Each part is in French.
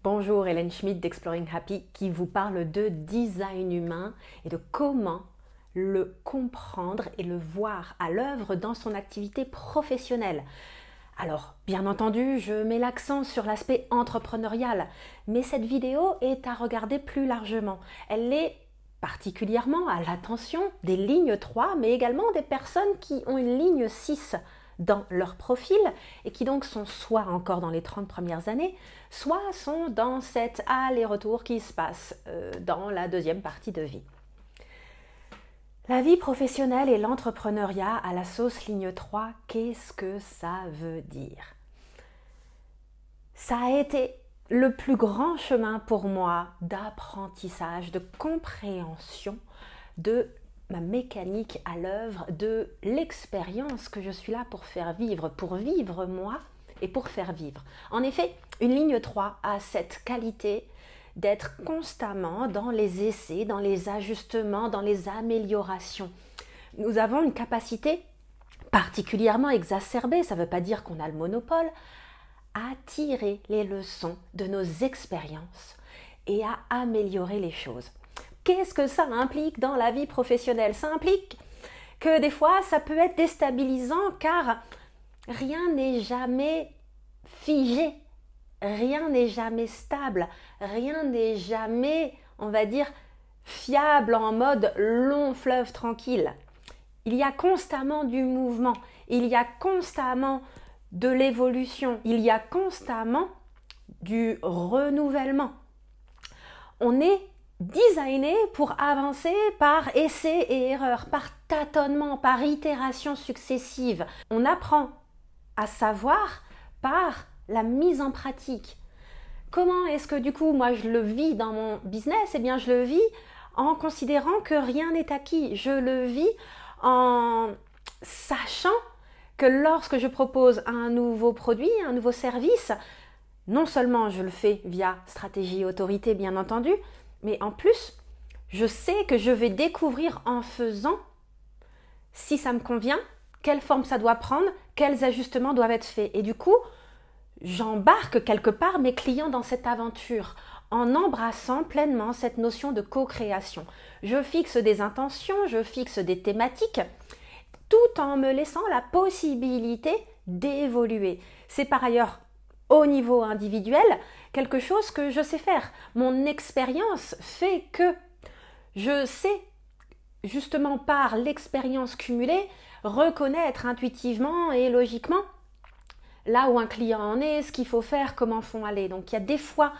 Bonjour, Hélène Schmidt d'Exploring Happy qui vous parle de design humain et de comment le comprendre et le voir à l'œuvre dans son activité professionnelle. Alors, bien entendu, je mets l'accent sur l'aspect entrepreneurial, mais cette vidéo est à regarder plus largement. Elle est particulièrement à l'attention des lignes 3, mais également des personnes qui ont une ligne 6 dans leur profil et qui donc sont soit encore dans les 30 premières années, soit sont dans cet aller-retour qui se passe dans la deuxième partie de vie. La vie professionnelle et l'entrepreneuriat à la sauce ligne 3, qu'est-ce que ça veut dire? Ça a été le plus grand chemin pour moi d'apprentissage, de compréhension de ma mécanique à l'œuvre, de l'expérience que je suis là pour faire vivre, pour vivre moi et pour faire vivre. En effet, une ligne 3 a cette qualité d'être constamment dans les essais, dans les ajustements, dans les améliorations. Nous avons une capacité particulièrement exacerbée, ça ne veut pas dire qu'on a le monopole, à tirer les leçons de nos expériences et à améliorer les choses. Qu'est-ce que ça implique dans la vie professionnelle? Ça implique que des fois, ça peut être déstabilisant car rien n'est jamais figé, rien n'est jamais stable, rien n'est jamais, on va dire, fiable en mode long fleuve tranquille. Il y a constamment du mouvement, il y a constamment de l'évolution, il y a constamment du renouvellement. On est designé pour avancer par essai et erreur, par tâtonnement, par itération successive. On apprend à savoir par la mise en pratique. Comment est-ce que du coup moi je le vis dans mon business? Eh bien je le vis en considérant que rien n'est acquis. Je le vis en sachant que lorsque je propose un nouveau produit, un nouveau service, non seulement je le fais via stratégie autorité bien entendu, mais en plus, je sais que je vais découvrir en faisant si ça me convient, quelle forme ça doit prendre, quels ajustements doivent être faits. Et du coup, j'embarque quelque part mes clients dans cette aventure en embrassant pleinement cette notion de co-création. Je fixe des intentions, je fixe des thématiques, tout en me laissant la possibilité d'évoluer. C'est par ailleurs au niveau individuel, quelque chose que je sais faire. Mon expérience fait que je sais, justement par l'expérience cumulée, reconnaître intuitivement et logiquement là où un client en est, ce qu'il faut faire, comment font aller. Donc il y a des fois,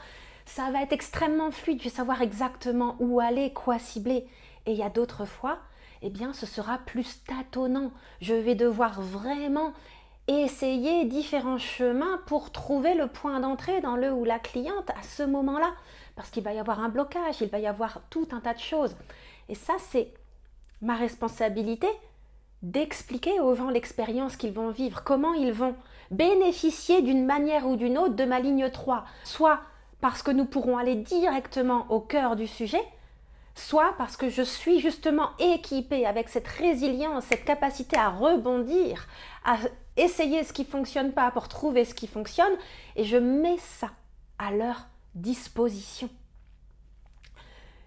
ça va être extrêmement fluide, je vais savoir exactement où aller, quoi cibler. Et il y a d'autres fois, eh bien ce sera plus tâtonnant. Je vais devoir vraiment essayer différents chemins pour trouver le point d'entrée dans le ou la cliente à ce moment-là. Parce qu'il va y avoir un blocage, il va y avoir tout un tas de choses. Et ça, c'est ma responsabilité d'expliquer aux gens l'expérience qu'ils vont vivre, comment ils vont bénéficier d'une manière ou d'une autre de ma ligne 3. Soit parce que nous pourrons aller directement au cœur du sujet, soit parce que je suis justement équipée avec cette résilience, cette capacité à rebondir, à essayer ce qui ne fonctionne pas pour trouver ce qui fonctionne, et je mets ça à leur disposition.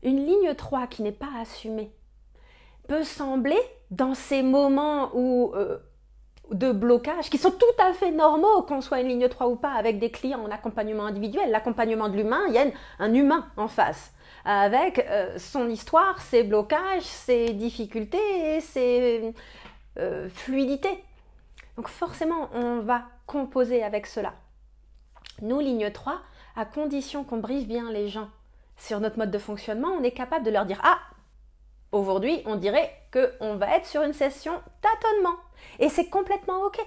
Une ligne 3 qui n'est pas assumée peut sembler, dans ces moments de blocage, qui sont tout à fait normaux, qu'on soit une ligne 3 ou pas, avec des clients en accompagnement individuel, l'accompagnement de l'humain, il y a un humain en face, avec son histoire, ses blocages, ses difficultés et ses fluidités. Donc forcément, on va composer avec cela. Nous, ligne 3, à condition qu'on briefe bien les gens sur notre mode de fonctionnement, on est capable de leur dire « Ah, aujourd'hui, on dirait qu'on va être sur une session tâtonnement. » Et c'est complètement OK.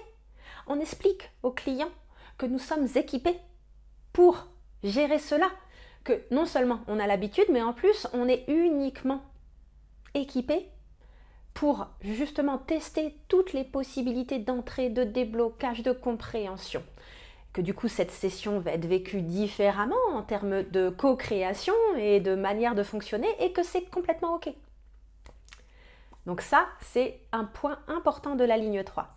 On explique aux clients que nous sommes équipés pour gérer cela, que non seulement on a l'habitude, mais en plus, on est uniquement équipés pour justement tester toutes les possibilités d'entrée, de déblocage, de compréhension. Que du coup, cette session va être vécue différemment en termes de co-création et de manière de fonctionner, et que c'est complètement OK. Donc ça, c'est un point important de la ligne 3.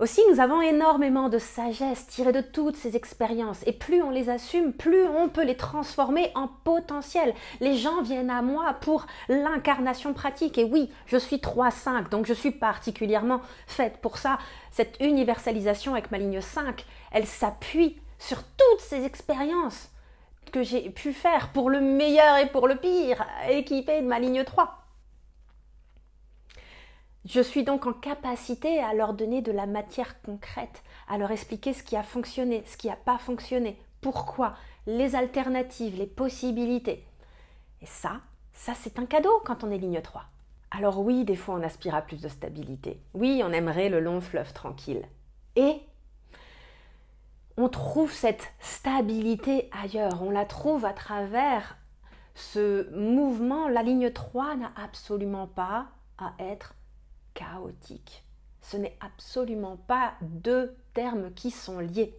Aussi, nous avons énormément de sagesse tirée de toutes ces expériences et plus on les assume, plus on peut les transformer en potentiel. Les gens viennent à moi pour l'incarnation pratique et oui, je suis 3-5, donc je suis particulièrement faite pour ça. Cette universalisation avec ma ligne 5, elle s'appuie sur toutes ces expériences que j'ai pu faire pour le meilleur et pour le pire, équipée de ma ligne 3. Je suis donc en capacité à leur donner de la matière concrète, à leur expliquer ce qui a fonctionné, ce qui n'a pas fonctionné, pourquoi, les alternatives, les possibilités. Et ça c'est un cadeau quand on est ligne 3. Alors oui, des fois on aspire à plus de stabilité. Oui, on aimerait le long fleuve tranquille. Et on trouve cette stabilité ailleurs, on la trouve à travers ce mouvement. La ligne 3 n'a absolument pas à être chaotique. Ce n'est absolument pas deux termes qui sont liés.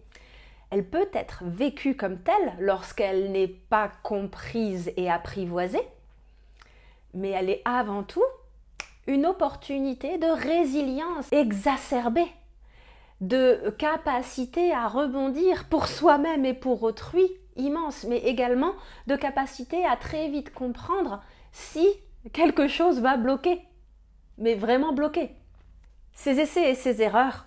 Elle peut être vécue comme telle lorsqu'elle n'est pas comprise et apprivoisée, mais elle est avant tout une opportunité de résilience exacerbée, de capacité à rebondir pour soi-même et pour autrui immense, mais également de capacité à très vite comprendre si quelque chose va bloquer. Mais vraiment bloquées. Ces essais et ces erreurs,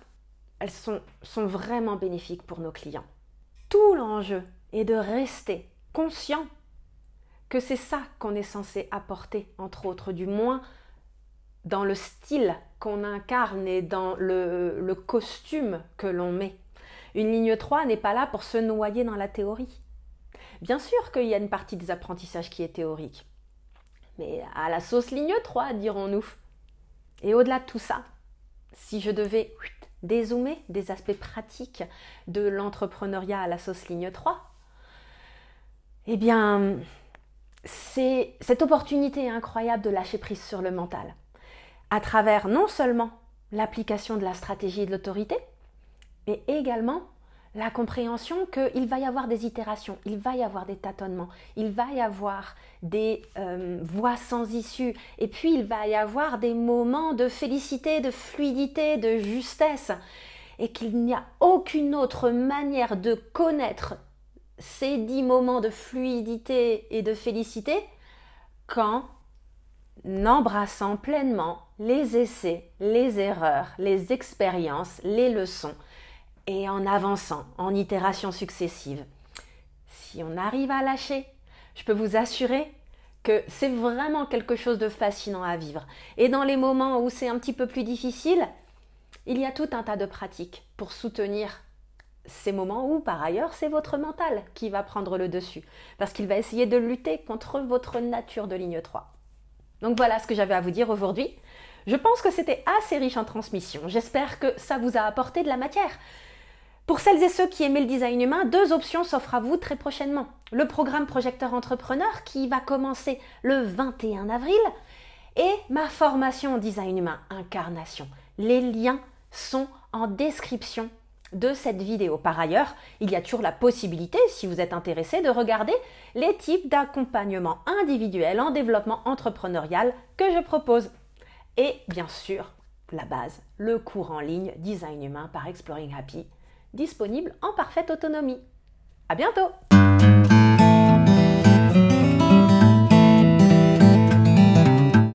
elles sont vraiment bénéfiques pour nos clients. Tout l'enjeu est de rester conscient que c'est ça qu'on est censé apporter, entre autres, du moins dans le style qu'on incarne et dans le costume que l'on met. Une ligne 3 n'est pas là pour se noyer dans la théorie. Bien sûr qu'il y a une partie des apprentissages qui est théorique, mais à la sauce ligne 3, dirons-nous. Et au-delà de tout ça, si je devais dézoomer des aspects pratiques de l'entrepreneuriat à la sauce ligne 3, eh bien, c'est cette opportunité incroyable de lâcher prise sur le mental, à travers non seulement l'application de la stratégie et de l'autorité, mais également la compréhension qu'il va y avoir des itérations, il va y avoir des tâtonnements, il va y avoir des voies sans issue, et puis il va y avoir des moments de félicité, de fluidité, de justesse, et qu'il n'y a aucune autre manière de connaître ces 10 moments de fluidité et de félicité qu'en embrassant pleinement les essais, les erreurs, les expériences, les leçons, et en avançant en itérations successives. Si on arrive à lâcher, je peux vous assurer que c'est vraiment quelque chose de fascinant à vivre. Et dans les moments où c'est un petit peu plus difficile, il y a tout un tas de pratiques pour soutenir ces moments où, par ailleurs, c'est votre mental qui va prendre le dessus, parce qu'il va essayer de lutter contre votre nature de ligne 3. Donc voilà ce que j'avais à vous dire aujourd'hui. Je pense que c'était assez riche en transmission. J'espère que ça vous a apporté de la matière. Pour celles et ceux qui aimaient le design humain, 2 options s'offrent à vous très prochainement. Le programme Projecteur Entrepreneur qui va commencer le 21 avril et ma formation Design Humain Incarnation. Les liens sont en description de cette vidéo. Par ailleurs, il y a toujours la possibilité, si vous êtes intéressé, de regarder les types d'accompagnement individuel en développement entrepreneurial que je propose. Et bien sûr, la base, le cours en ligne Design Humain par Exploring Happy, disponible en parfaite autonomie. À bientôt!